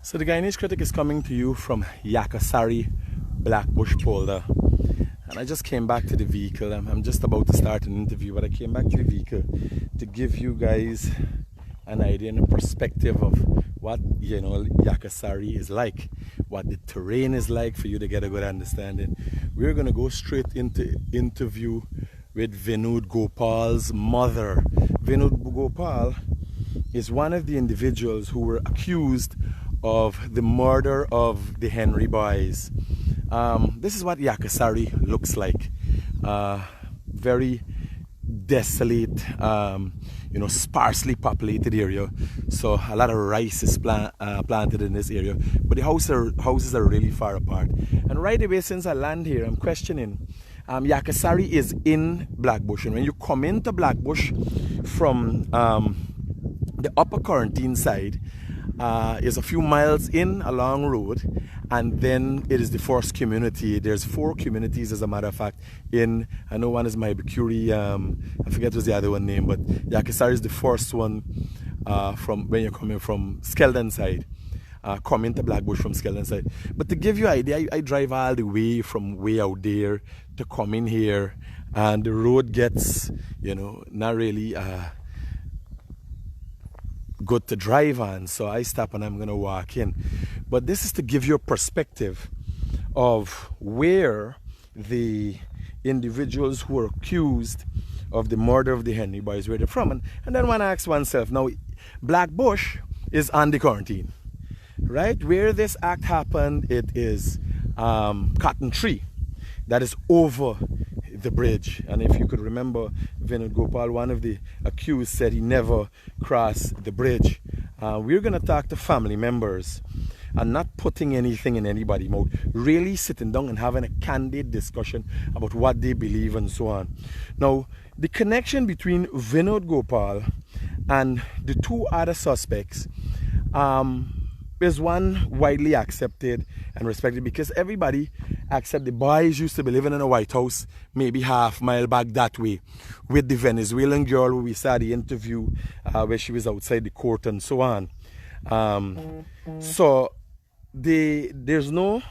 So the Guyanese Critic is coming to you from Yakasari, Blackbush Polder. And I just came back to the vehicle. I'm just about to start an interview, but I came back to the vehicle to give you guys an idea and a perspective of what, Yakasari is like, what the terrain is like for you to get a good understanding. We're going to go straight into interview with VINOD GOPAUL's mother. VINOD GOPAUL is one of the individuals who were accused of the murder of the Henry boys. This is what Yakasari looks like. Very desolate, sparsely populated area. So a lot of rice is planted in this area, but the houses are really far apart. And right away, since I land here, I'm questioning. Yakasari is in Blackbush, and when you come into Blackbush from the upper quarantine side, is a few miles in a long road, and then it is the first community. There's 4 communities, as a matter of fact. I know one is Maibukuri, I forget what's the other one name, but Yakasari is the first one from when you're coming from Skeldon side. Come into Blackbush from Skeldon side. But to give you an idea, I drive all the way from way out there to come in here, and the road gets, not really good to drive on, so I stop and I'm gonna walk in. But this is to give you a perspective of where the individuals who are accused of the murder of the Henry boys, where they're from. And then one asks oneself, now Blackbush is on the quarantine, right? Where this act happened, it is Cotton Tree, that is over the bridge. And if you could remember, VINOD GOPAUL, one of the accused, said he never crossed the bridge. We're going to talk to family members and not putting anything in anybody's mouth, really sitting down and having a candid discussion about what they believe and so on. Now, the connection between VINOD GOPAUL and the 2 other suspects is one widely accepted and respected, because everybody except the boys used to be living in a White House maybe half-mile back that way with the Venezuelan girl who we saw the interview where she was outside the court and so on. So there's no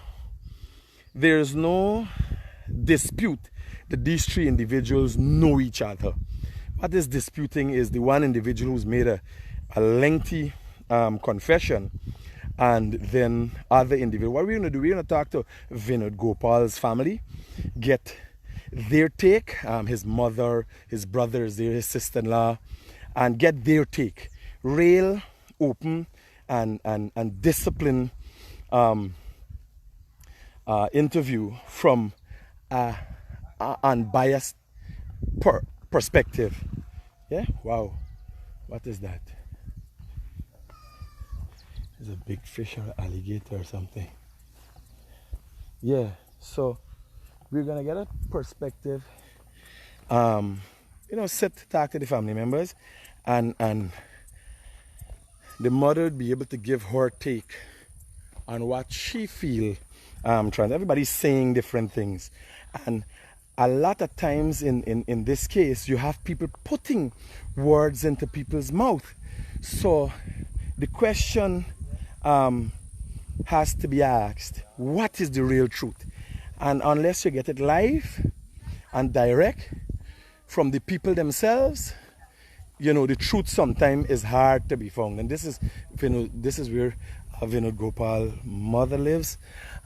dispute that these 3 individuals know each other. What is disputing is the one individual who's made a lengthy confession, and then other individuals. What we're going to do, we're going to talk to VINOD GOPAUL's family, get their take, his mother, his brothers, his sister-in-law, and get their take. Real, open, and disciplined interview from an unbiased perspective. Yeah? Wow. What is that? There's a big fish or alligator or something. Yeah, so we're gonna get a perspective. Sit, talk to the family members, and the mother would be able to give her take on what she feel. Everybody's saying different things, and a lot of times in this case, you have people putting words into people's mouth. So the question has to be asked, what is the real truth? And unless you get it live and direct from the people themselves, the truth sometimes is hard to be found. And this is where VINOD GOPAUL mother lives,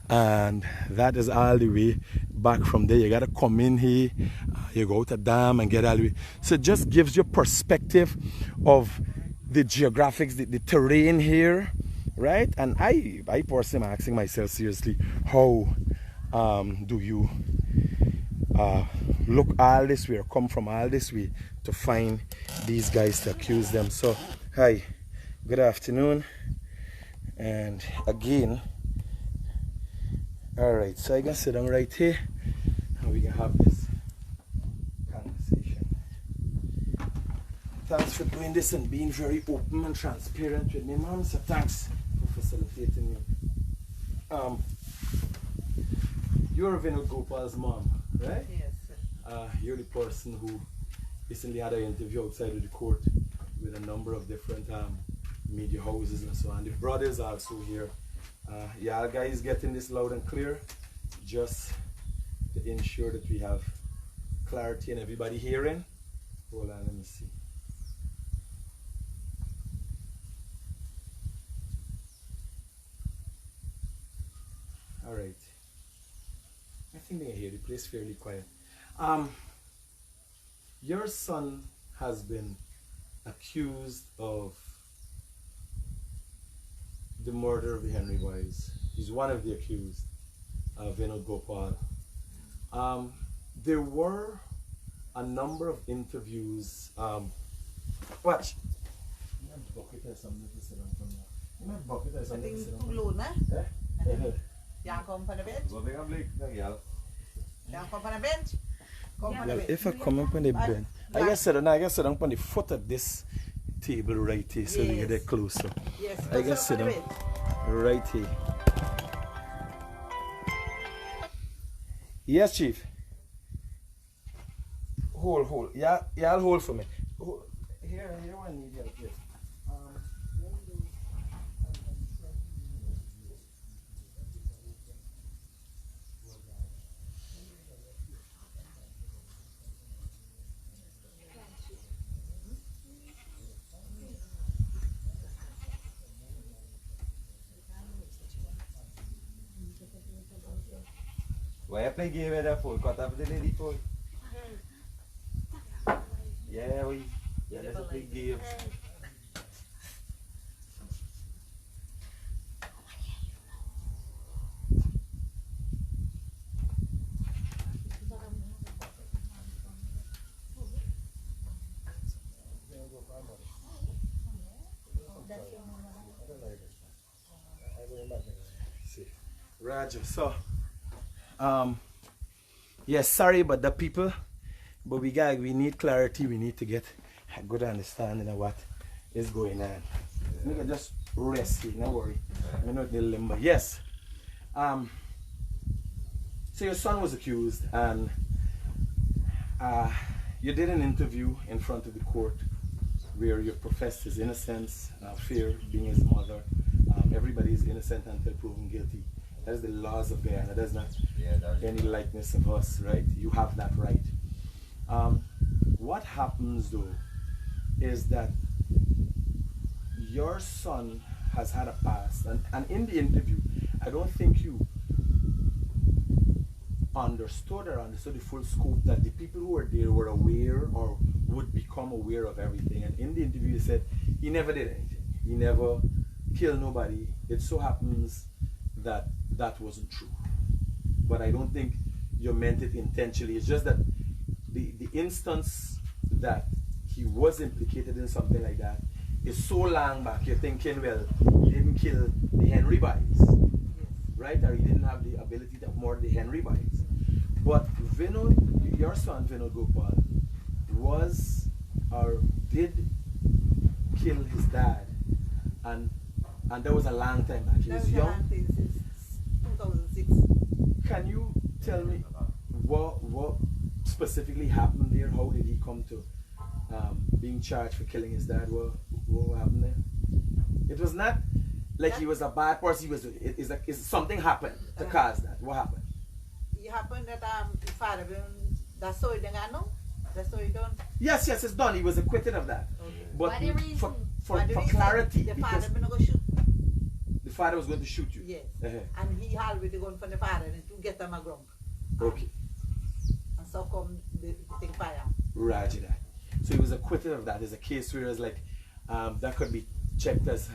and that is all the way back from there. You gotta come in here, you go to dam and get all the way. So it just gives you perspective of the geographics, the terrain here. Right? And I personally am asking myself seriously, how do you look all this way or come from all this way to find these guys to accuse them? So, hi, good afternoon. And again, alright, so I can sit down right here and we can have this conversation. Thanks for doing this and being very open and transparent with me, ma'am. So thanks for facilitating me. You're VINOD GOPAUL's mom, right? Yes, sir. You're the person who recently had an interview outside of the court with a number of different media houses and so on. The brothers also here. Y'all guys getting this loud and clear, just to ensure that we have clarity and everybody hearing. Hold on, let me see. All right. I think they hear the place fairly quiet. Your son has been accused of the murder of the Henry boys. He's one of the accused, VINOD GOPAUL. There were a number of interviews. Watch. Well, if I come up on the bench, I guess sit down on the foot of this table right here, so they get closer. Yes, I guess sit down right here. Yes, Chief. Hold. Yeah, I'll hold for me. Hold. Here, I need help. Yes. Why I play game with that phone? Cut off the lady phone. Yeah, let's play games. Roger. So, yes, sorry about the people, but we need clarity. We need to get a good understanding of what is going on. We can just rest here, no worry. We're not in limbo. Yes. So your son was accused, and you did an interview in front of the court where you professed his innocence, fear being his mother. Everybody is innocent until proven guilty. That's the laws of Guyana. There's not any likeness of us, right? You have that right. What happens though is that your son has had a past, and in the interview, I don't think you understood the full scope that the people who were there were aware or would become aware of everything. And in the interview, you said he never did anything. He never killed nobody. It so happens that that wasn't true. But I don't think you meant it intentionally. It's just that the instance that he was implicated in something like that is so long back, you're thinking, well, he didn't kill the Henry boys, right? Or he didn't have the ability to murder the Henry boys. But VINOD, your son VINOD GOPAUL, was or did kill his dad, and that was a long time back. He was young. Since 2006. Can you tell me what specifically happened there? How did he come to being charged for killing his dad? What happened there? It was not like he was a bad person. It's something happened to cause that. What happened? It happened that the father, that's so he didn't know. That's so he done. Yes, it's done. He was acquitted of that. Okay. But Why the reason? for clarity, the because father gonna go shoot. the father was going to shoot you. Yes. And he already gone for the father to get him a grump. Okay. And so come the thing fire. Roger that. So he was acquitted of that. There's a case where it's like that could be checked as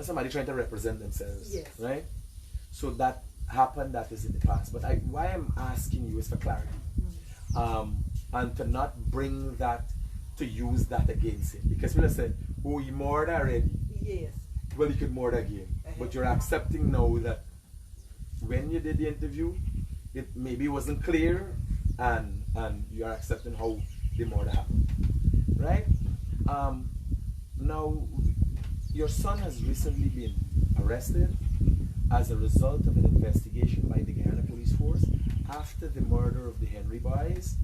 somebody trying to represent themselves. Yes. Right? So that happened, that is in the past. But why I'm asking you is for clarity. And to not bring that, to use that against him. Because people have said, oh, he murdered already. Yes. Well, he could murder again. But you're accepting now that when you did the interview, it maybe wasn't clear, and you're accepting how the murder happened. Right? Now, your son has recently been arrested as a result of an investigation by the Guyana Police Force after the murder of the Henry boys.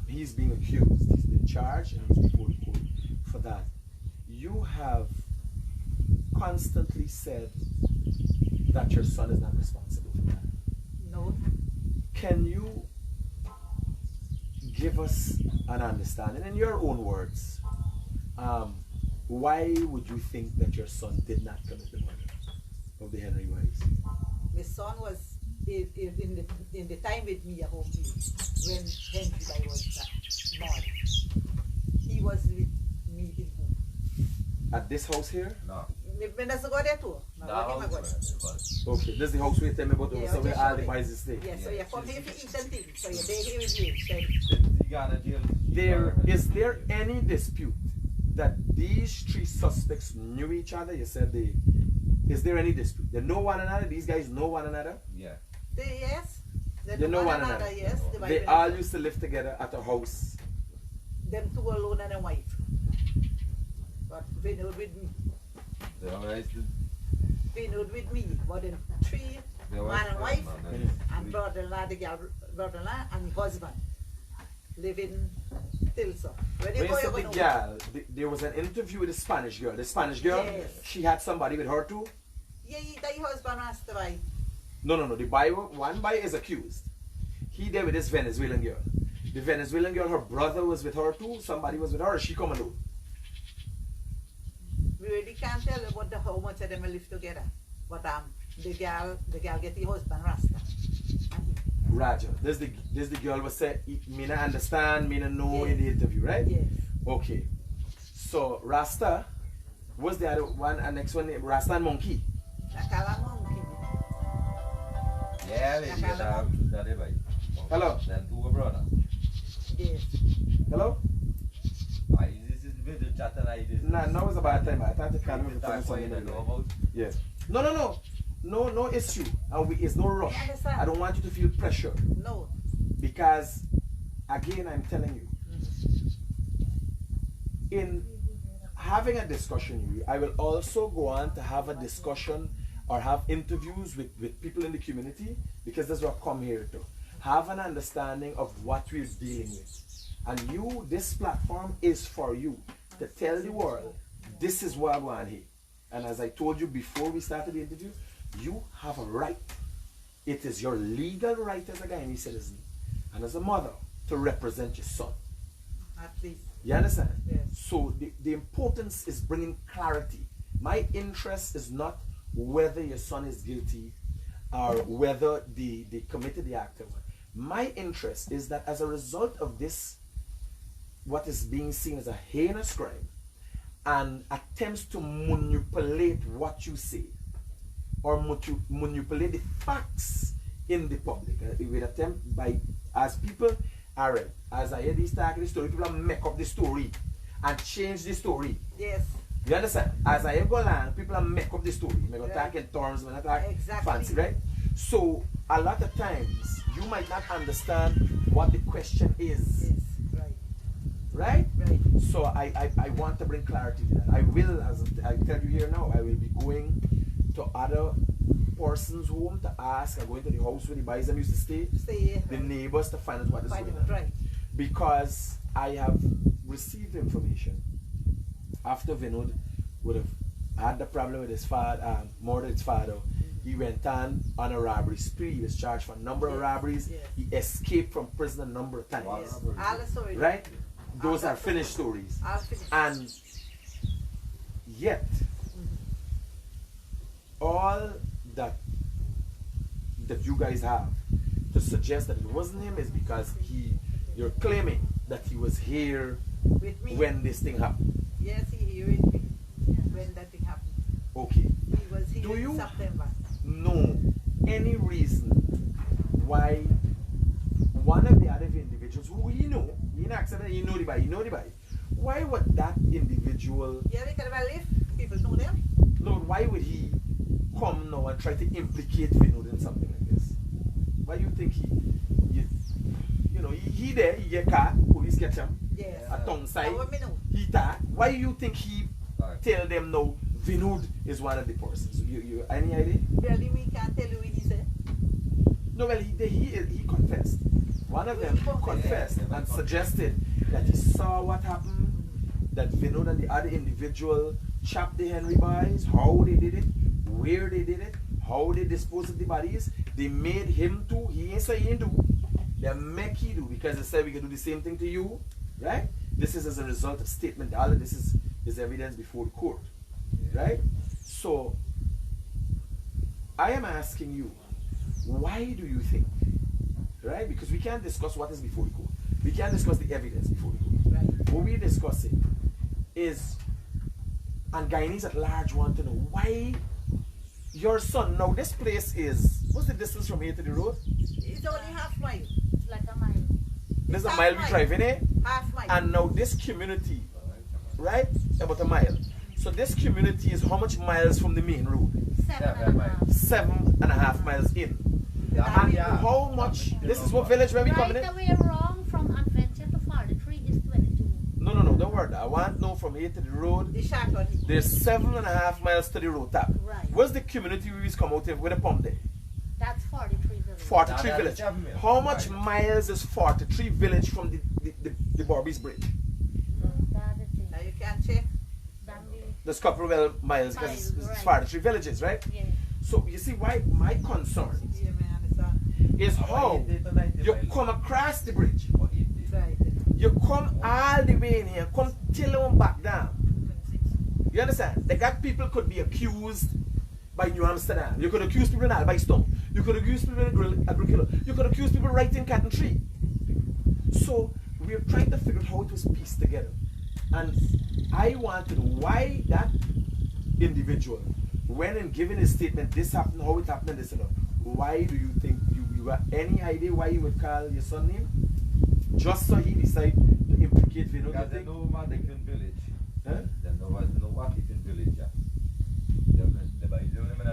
He's being accused, he's been charged, and he's before the court for that. you have constantly said that your son is not responsible for that. No. Can you give us an understanding, in your own words, why would you think that your son did not commit the murder of the Henry Wise? My son was in the time with me at home here, when Henry Wise was born. He was with me in home. At this house here? No. When does go there too? Okay, this is the house we tell me about, Yeah, so where all the sure. boys stay. Yes, so you come here to eat and things. So you're there here with me. Is there any dispute that these three suspects knew each other? You said they. Is there any dispute? They know one another? These guys know one another? Yeah. Yes. They know one another? Yes. They all used to live together at a house. Them two alone and a wife. But Vinod with me. They always do. Vinod with me. But then three, They always man and wife, man and brother-in-law, the girl, brother-in-law, and husband. Living Tilsa. When When you go, you said you're the going girl, there was an interview with the Spanish girl. The Spanish girl, Yes. she had somebody with her too? Yeah, that husband asked the wife. No. The one boy is accused. He there with this Venezuelan girl. The Venezuelan girl, her brother was with her too. Somebody was with her. Or she come alone. We really can't tell about how much of them live together. But the girl get the husband Rasta. And he, Roger. This the girl was said. Me not understand. Me not know Yes. in the interview, right? yes. Okay. So Rasta was the other one, and next one Rasta and Monkey. Nakala monkey. Yeah, they get that right. Hello. Then two brother. Yes. Hello. This is video chat and I this. Nah, now is a bad time. I thought you called me for Time for something. you to know about. Yeah. No issue. And it's no rush. I understand. I don't want you to feel pressure. No. Because, again, I'm telling you, in having a discussion, I will also go on to have a discussion or have interviews with people in the community, because that's what I've come here to. Have an understanding of what we're dealing with. And you, this platform is for you to tell the world, this is what I want here. And as I told you before we started the interview, you have a right. It is your legal right as a Guyanese citizen and as a mother to represent your son. At least. You understand? Yes. So the importance is bringing clarity. My interest is not whether your son is guilty or whether they committed the act. My interest is that as a result of this, what is being seen as a heinous crime, and attempts to manipulate what you say, or manipulate the facts in the public. It will attempt by, as people are, as I hear these talking the story, people make up the story and change the story. Yes. You understand? As I go along, people make up the story. They go Right. talk in terms, they talk Exactly. fancy, right? So a lot of times you might not understand what the question is. Yes. Right. Right? Right. So I want to bring clarity to that. I will, as I tell you here now, I will be going to other persons' home to ask. I'm going to the house where the boys them used to stay, Stay here. the neighbors, to find out what is Find going it on. right. Because I have received information after Vinod would have had the problem with his father, murdered his father. He went on a robbery spree. He was charged for a number of Yes, robberies. yes. He escaped from prison a number of times. Yes. All the story. Right? Those are finished stories. I'll finish. And yet, all that you guys have to suggest that it wasn't him is because you're claiming that he was here With me. when this thing happened. Yes, he with me. When that thing happened. Okay. He was here Do you in September. know any reason why one of the other individuals who you know, you know the guy, why would that individual, Yeah, because I live, people know them. Lord, why would he come now and try to implicate Vinod in something like this? Why you think he there, he get caught, police catch him, Yes. a tongue side, Now, me know. he talk. Why you think he Right. tell them no, Vinod is one of the persons? You any idea? Really, we can't tell you what he said. No, well, he confessed. One of them He confessed. confessed Yeah, and suggested that he saw what happened that VINOD and the other individual chopped the Henry boys, how they did it, where they did it, how they disposed of the bodies. They made him do. He ain't say he ain't do. They make he do because they said we can do the same thing to you, right? This is as a result of statement. All of this is evidence before the court, right? So I am asking you, why do you think, right? Because we can't discuss what is before the court. We can't discuss the evidence before the court. Right. What we're discussing is, and Guyanese at large want to know why your son, now this place is, what's the distance from here to the road? It's only half mile. It's like a mile. There's a half mile we mile. drive in, eh? Half mile. And now this community, right? About a mile. So this community is how much miles from the main road? 7.5. 7.5 miles in. And how much, this is what village where we coming Right in? away wrong from Adventure to 43 is 22. No, don't worry. I want to know from here to the road. The shack on it. There's 7.5 miles to the road top. Right. Where's the community we come out of with a pump there? That's 43 village. 43 Now, village. that's 7 miles. How much Right. miles is 43 village from the Barbies Bridge? That's the thing. Now you can check. Then we, There's couple of miles because Miles, it's right. 43 villages, right? yeah. So you see why my concern Yeah, man, understand. is how 80 to 90 you miles. come across the bridge. Or 80. Right. You come all the way in here, come till on back down. 26. You understand? The got people could be accused by New Amsterdam. You could accuse people in Albystone. You could accuse people in Agricola. You could accuse people right in Cotton Tree. So we're trying to figure out how it was pieced together. And I want to know why that individual, when in giving his statement, this happened, how it happened, and this and that. Why do you think you got any idea why you would call your son name? Just so he decide to implicate VINOD? Because they know Madison village. Huh? They know what is in village. Yeah. They buy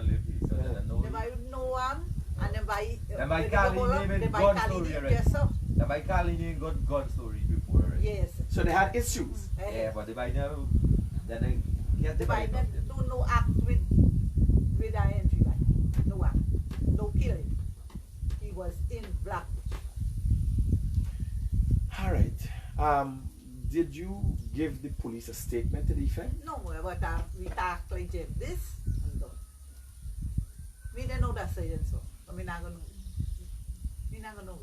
live here, so they know. They buy no one, and they buy. They might call his name in God story already. Yes, sir. They might call his name God story before already. Yes. So they had issues. Yeah, but they buy now. Then they get The the buy Biden do no act with our entry line. No act. No killing. He was in Blackbush. All right. Did you give the police a statement to the effect? No more, but we talk like this and that. We don't know that saying so. I mean, not gonna know. We not gonna know.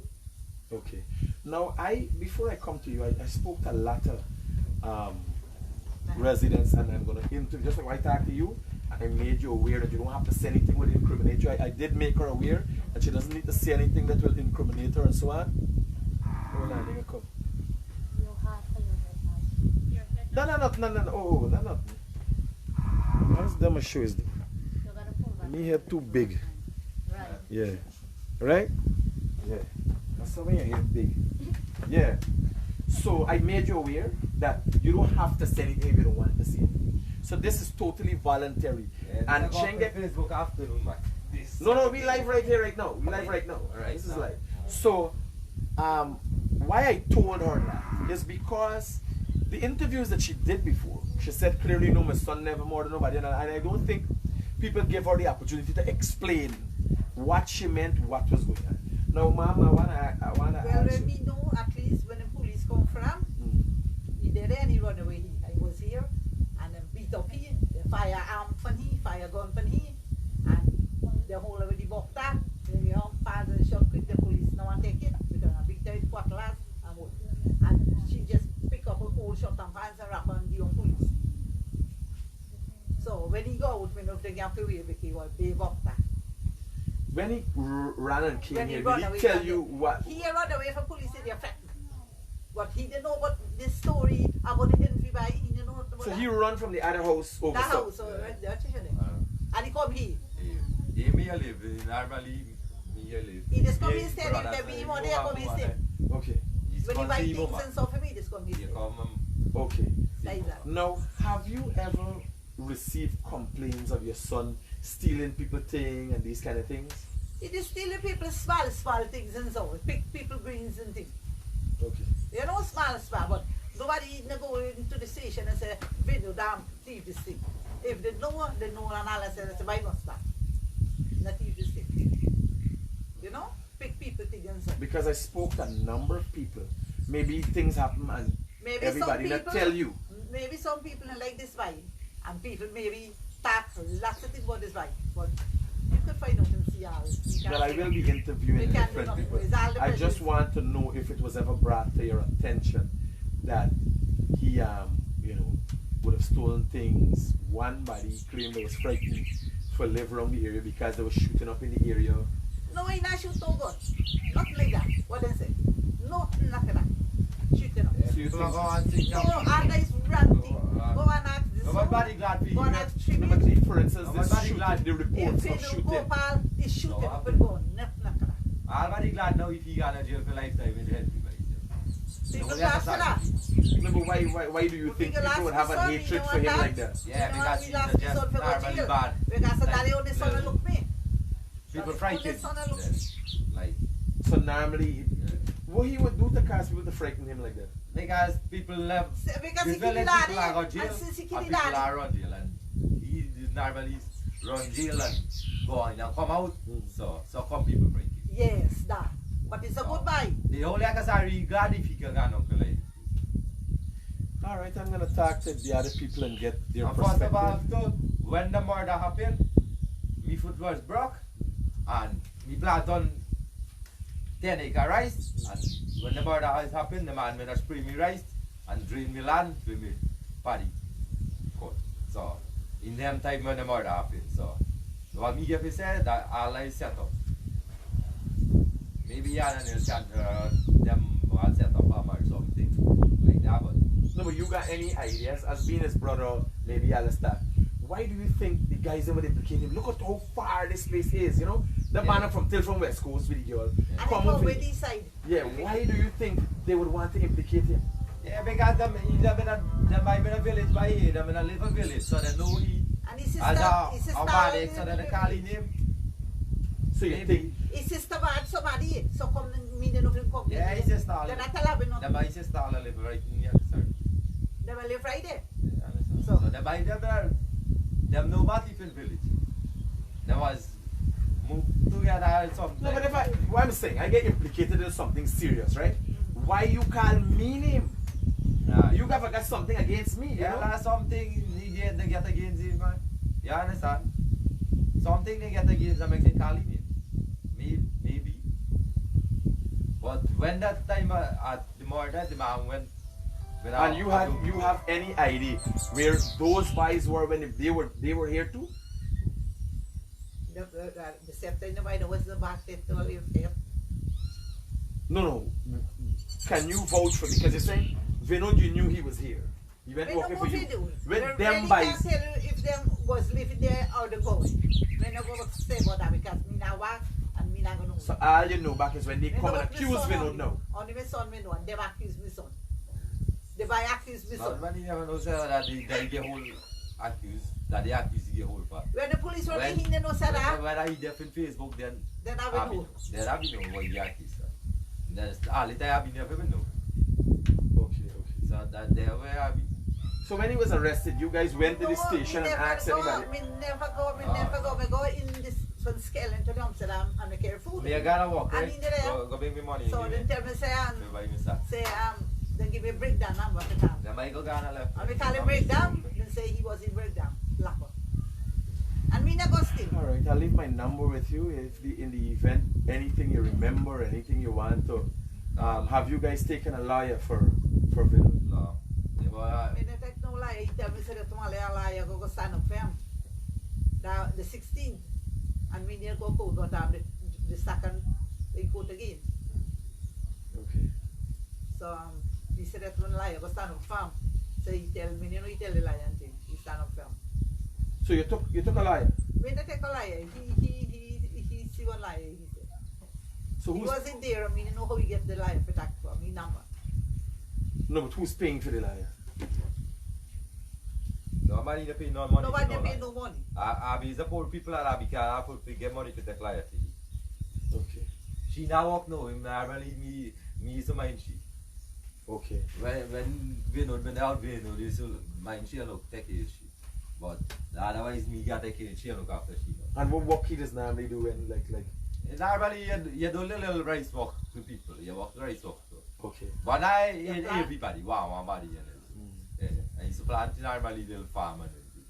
Okay. Now, before I come to you, I spoke to a lot of residents, and I'm going to interview, just like I talked to you, and I made you aware that you don't have to say anything that will incriminate you. I did make her aware that she doesn't need to say anything that will incriminate her and so on. Hold on, let me come. You have for your head now. No. Oh, no. How's them my shoes do? You gotta pull back. Me here too big. Right. Yeah. Right? Yeah. That's the way your head big. Yeah. So I made you aware that you don't have to say anything if you don't want to say anything. So this is totally voluntary. Yeah, And they go on Chenge, Facebook afternoon, man. This. no, we live right here right now. We live right now. Alright, This is now. live. So why I told her that is because the interviews that she did before, she said clearly, no, my son never more than nobody, and I don't think people give her the opportunity to explain what she meant, what was going on. Now, Mom, I wanna Well, ask let you. me know at least when the police come from. He did and he run away. I was here and then beat up he, the firearm from he, fire gun from he, and the whole of the box that. Then the young father shot quick the police now and take it because I beat her cutlass and what. And she just pick up a old shot and pants and wrap on the young police. So when he go out, when they have to wait because he was big up that. When he ran and came When he here, run did away he tell from you them. what? He run away from police in the effect. But he didn't know about this story about the entry by. He didn't know about So that. he run from the other house over. That so- house, so right there, and he come here. Yeah, me a live. Normally, me a live. He just come Yeah, here, say, brother, "Let me say, one you day I have come to here, go say." ahead. Okay, He's When he gonna buy see things mama. and stuff for me, just come You here. come, okay. Like that. Now, have you ever received complaints of your son stealing people things and these kind of things? It is still the people small things and so. Pick people greens and things. Okay. You know small, but nobody go into the station and say, "Video damn, thief this thing." If they know and all I say, "Why not stop?" Not thief this thing. You know, pick people things and so. Because I spoke to a number of people. Maybe things happen and Maybe everybody some not people, tell you. maybe some people don't like this vibe, and people maybe talk lots of things about this vibe, but you could find out and see how. Well, I will be interviewing different people. I just want to know if it was ever brought to your attention that he, you know, would have stolen things. One body claimed they was frightened for live around the area because they were shooting up in the area. No, he not shoot no gun. Nothing like that. What they say? Nothing like that. Shooting up. So you think? No, all that is ranting. Go and ask this one. Nobody glad for Go and ask Tribute. Number three, for instance, Nobody this shooting, glad. the reports If of you shooting. GOPAUL is shooting up with gun. Nothing like that. Already glad now if he got a jail for lifetime in help you. People ask for that. Remember, why do you think people would have a hatred for him like that? Yeah, because he's last just son for go normally jail. bad. Because the only son that look me. People Only frightened. son that look me. Like, So normally, what he would do to cause people to frighten him like that? because people love, Because he people kill let daddy. people are go jail, And since he and kill people daddy. are run jail, and he is normally run jail and go in and come out, so come people frighten. Yes, that. But it's a goodbye. The whole Yakasari glad if he can go on for life. All right, I'm gonna talk to the other people and get their And first of all, perspective. too, when the murder happened, my foot was broke and my blood done 10 acre rice. And when the murder has happened, the man made us spray me rice and drain me land with me paddy cut. So, in them time when the murder happened, so what me give say that all is set up. Maybe Yan and them will set up or something like that, but No, but you got any ideas as being his brother, maybe Alistair? Why do you think the guys that would implicate him? Look at how far this place is, you know? The man from West Coast with the girl. And they Come go over with here. this side. Yeah, why do you think they would want to implicate him? yeah, because them in a village by here, them in a little village, so they know he And his as sister, a bad, so they call him. So you Maybe. think, his sister bad somebody, so come me no film come. Yeah, his sister. Then I tell her we not. Them my sister all live right in here, sir. They will live right there. So them by them know about different village. Them was moved together or something. no, but what I'm saying, I get implicated in something serious, right? Why you call me name? You got something against me, you yeah, know? that's something they get against him, man. You understand? Something they get against them, they call him. Maybe. But when that time at the murder, the man went. And you have any idea where those boys were when they were here too? The September, nobody knows the back that to live there. No. Can you vouch for, because you're saying VINOD, you knew he was here. He went working for you. With them boys. Can't tell you if them was living there or the going. We no go say about that because me now work and me not gonna know. So all you know back is when they Me come know and what me accuse son VINOD only. now. Only my son me know and them accuse me son. They by accuse me son. Nobody never knows that they get whole accused, that they accused get whole for. When the police were When- in, they know say that. When I def in Facebook, then Then I will know. Then I will know what you accused. Then all the time I will never know. Okay. So that they were I So when he was arrested, you guys went to the station and asked anybody? Me never go. Me go in this from Skellen to Amsterdam and I carry food. Me I gotta walk, And right? in there, Go bring me money. so then tell me say Me buy me stuff. then give me a breakdown number to time. Then I go Ghana left. And we call him breakdown, then say he was in breakdown. Lock up. And me not go still. All right, I'll leave my number with you. If in the event, anything you remember, anything you want to, have you guys taken a lawyer for VINOD? No. Yeah, but, Me not take no lie. He tell me say that tomorrow a lie go stand up for him. The 16th. And me near go court, but the second they court again. Okay. So he said that one lie go stand up for him. So he tell me, you know, he tell the lie and thing. He stand up for him. So you took a lawyer. Me not take a liar. He see one liar. He said. So He who's wasn't there. I mean, you know how he get the liar protect from me number. no? But who's paying for the liar? nobody they pay no money. Nobody to pay no no money. I be the poor people are because I have to get money to take life. Okay. She now walk no, him normally me so mind she. Okay. When VINOD out VINOD, they so mind she look take care of she. But otherwise me got take care of she look after she. And what work he does normally do when like? Normally you do little rice walk to people. You walk rice walk. So. Okay. But Yeah, everybody, wow, body. Yeah, I used to plant normally little farm and everything.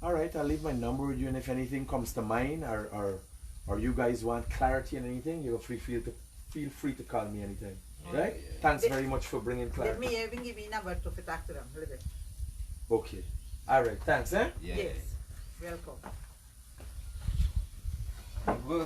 All right, I'll leave my number with you, and if anything comes to mind, or you guys want clarity on anything, you feel free to call me anytime. Right? Yeah. Thanks very much for bringing Let clarity. me even give you number to talk to them. A little bit. Okay. All right. Thanks, eh? Yeah. Yes. Welcome. Go